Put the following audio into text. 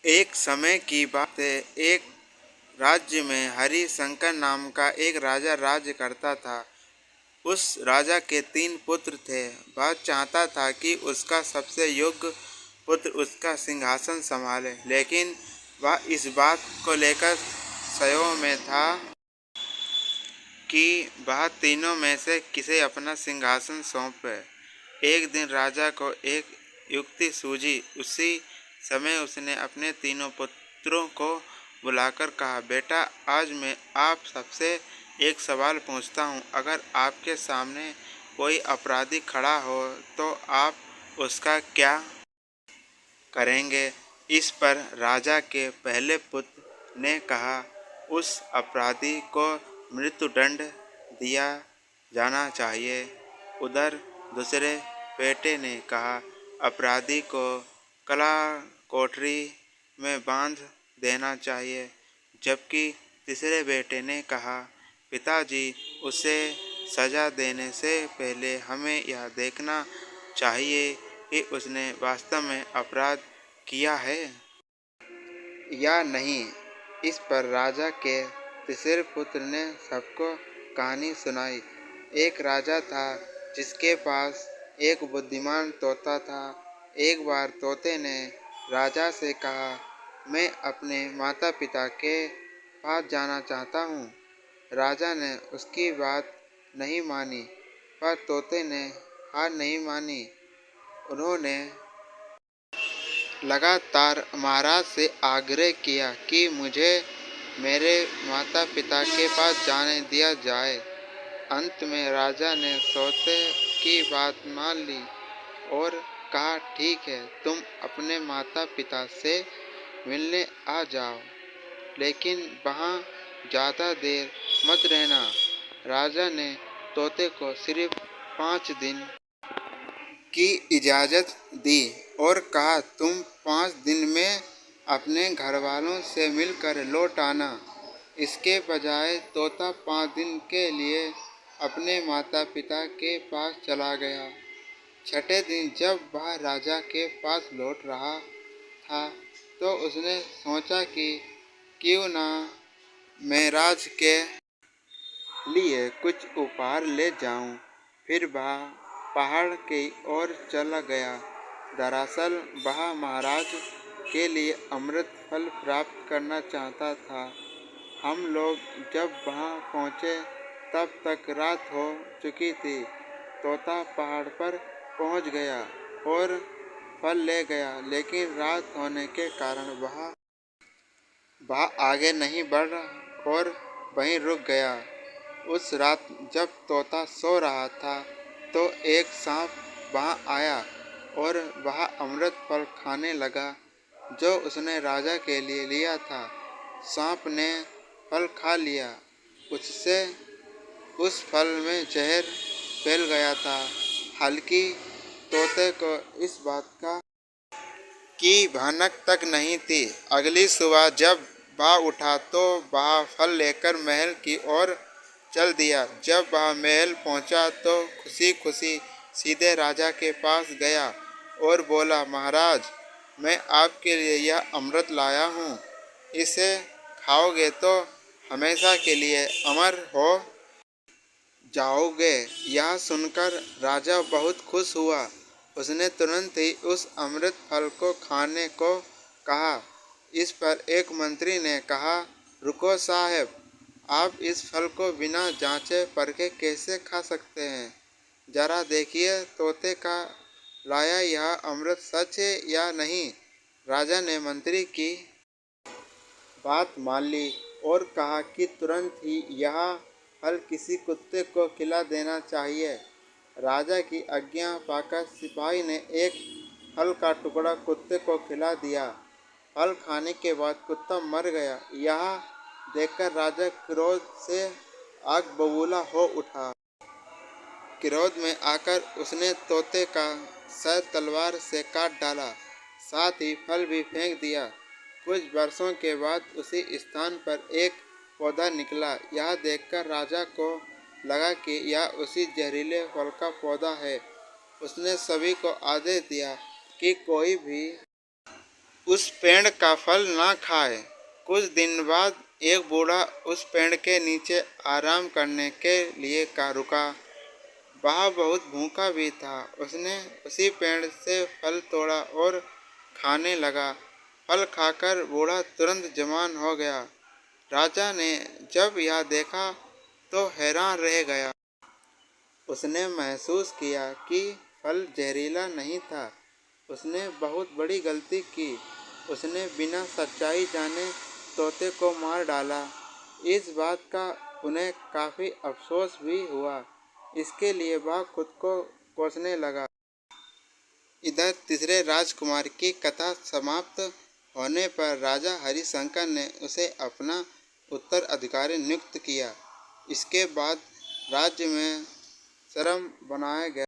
एक समय की बात है। एक राज्य में हरिशंकर नाम का एक राजा राज्य करता था। उस राजा के 3 पुत्र थे। वह चाहता था कि उसका सबसे योग्य पुत्र उसका सिंहासन संभाले, लेकिन वह इस बात को लेकर संशय में था कि वह तीनों में से किसे अपना सिंहासन सौंपे। एक दिन राजा को एक युक्ति सूझी। उसी समय उसने अपने तीनों पुत्रों को बुलाकर कहा, बेटा, आज मैं आप सबसे एक सवाल पूछता हूँ। अगर आपके सामने कोई अपराधी खड़ा हो तो आप उसका क्या करेंगे? इस पर राजा के पहले पुत्र ने कहा, उस अपराधी को मृत्युदंड दिया जाना चाहिए। उधर दूसरे बेटे ने कहा, अपराधी को कला कोठरी में बांध देना चाहिए। जबकि तीसरे बेटे ने कहा, पिताजी, उसे सजा देने से पहले हमें यह देखना चाहिए कि उसने वास्तव में अपराध किया है या नहीं। इस पर राजा के तीसरे पुत्र ने सबको कहानी सुनाई। एक राजा था जिसके पास एक बुद्धिमान तोता था। एक बार तोते ने राजा से कहा, मैं अपने माता पिता के पास जाना चाहता हूँ। राजा ने उसकी बात नहीं मानी, पर तोते ने हार नहीं मानी। उन्होंने लगातार महाराज से आग्रह किया कि मुझे मेरे माता पिता के पास जाने दिया जाए। अंत में राजा ने तोते की बात मान ली और कहा, ठीक है, तुम अपने माता पिता से मिलने आ जाओ, लेकिन वहाँ ज़्यादा देर मत रहना। राजा ने तोते को सिर्फ 5 दिन की इजाज़त दी और कहा, तुम 5 दिन में अपने घर वालों से मिलकर लौट आना। इसके बजाय तोता 5 दिन के लिए अपने माता पिता के पास चला गया। छठे दिन जब वह राजा के पास लौट रहा था तो उसने सोचा कि क्यों ना मैं राज के लिए कुछ उपहार ले जाऊं। फिर वह पहाड़ की ओर चला गया। दरअसल वह महाराज के लिए अमृत फल प्राप्त करना चाहता था। हम लोग जब वहां पहुंचे तब तक रात हो चुकी थी। तोता पहाड़ पर पहुंच गया और फल ले गया, लेकिन रात होने के कारण वह आगे नहीं बढ़ा और वहीं रुक गया। उस रात जब तोता सो रहा था तो एक सांप वहां आया और वह अमृत फल खाने लगा जो उसने राजा के लिए लिया था। सांप ने फल खा लिया। उससे उस फल में जहर फैल गया था। हालांकि तोते को इस बात की भनक तक नहीं थी। अगली सुबह जब वह उठा तो वह फल लेकर महल की ओर चल दिया। जब वह महल पहुंचा तो खुशी खुशी सीधे राजा के पास गया और बोला, महाराज, मैं आपके लिए यह अमृत लाया हूँ। इसे खाओगे तो हमेशा के लिए अमर हो जाओगे। यह सुनकर राजा बहुत खुश हुआ। उसने तुरंत ही उस अमृत फल को खाने को कहा। इस पर एक मंत्री ने कहा, रुको साहब, आप इस फल को बिना जांचे परखे कैसे खा सकते हैं? जरा देखिए तोते का लाया यह अमृत सच है या नहीं। राजा ने मंत्री की बात मान ली और कहा कि तुरंत ही यह फल किसी कुत्ते को खिला देना चाहिए। राजा की आज्ञा पाकर सिपाही ने एक फल का टुकड़ा कुत्ते को खिला दिया। फल खाने के बाद कुत्ता मर गया। यह देखकर राजा क्रोध से आग बबूला हो उठा। क्रोध में आकर उसने तोते का सर तलवार से काट डाला, साथ ही फल भी फेंक दिया। कुछ वर्षों के बाद उसी स्थान पर एक पौधा निकला। यह देखकर राजा को लगा कि यह उसी जहरीले फल का पौधा है। उसने सभी को आदेश दिया कि कोई भी उस पेड़ का फल ना खाए। कुछ दिन बाद एक बूढ़ा उस पेड़ के नीचे आराम करने के लिए का रुका। वह बहुत भूखा भी था। उसने उसी पेड़ से फल तोड़ा और खाने लगा। फल खाकर बूढ़ा तुरंत जवान हो गया। राजा ने जब यह देखा तो हैरान रह गया। उसने महसूस किया कि फल जहरीला नहीं था। उसने बहुत बड़ी गलती की। उसने बिना सच्चाई जाने तोते को मार डाला। इस बात का उन्हें काफ़ी अफसोस भी हुआ। इसके लिए वह खुद को कोसने लगा। इधर तीसरे राजकुमार की कथा समाप्त होने पर राजा हरिशंकर ने उसे अपना उत्तराधिकारी नियुक्त किया। इसके बाद राज्य में आश्रम बनाया गया।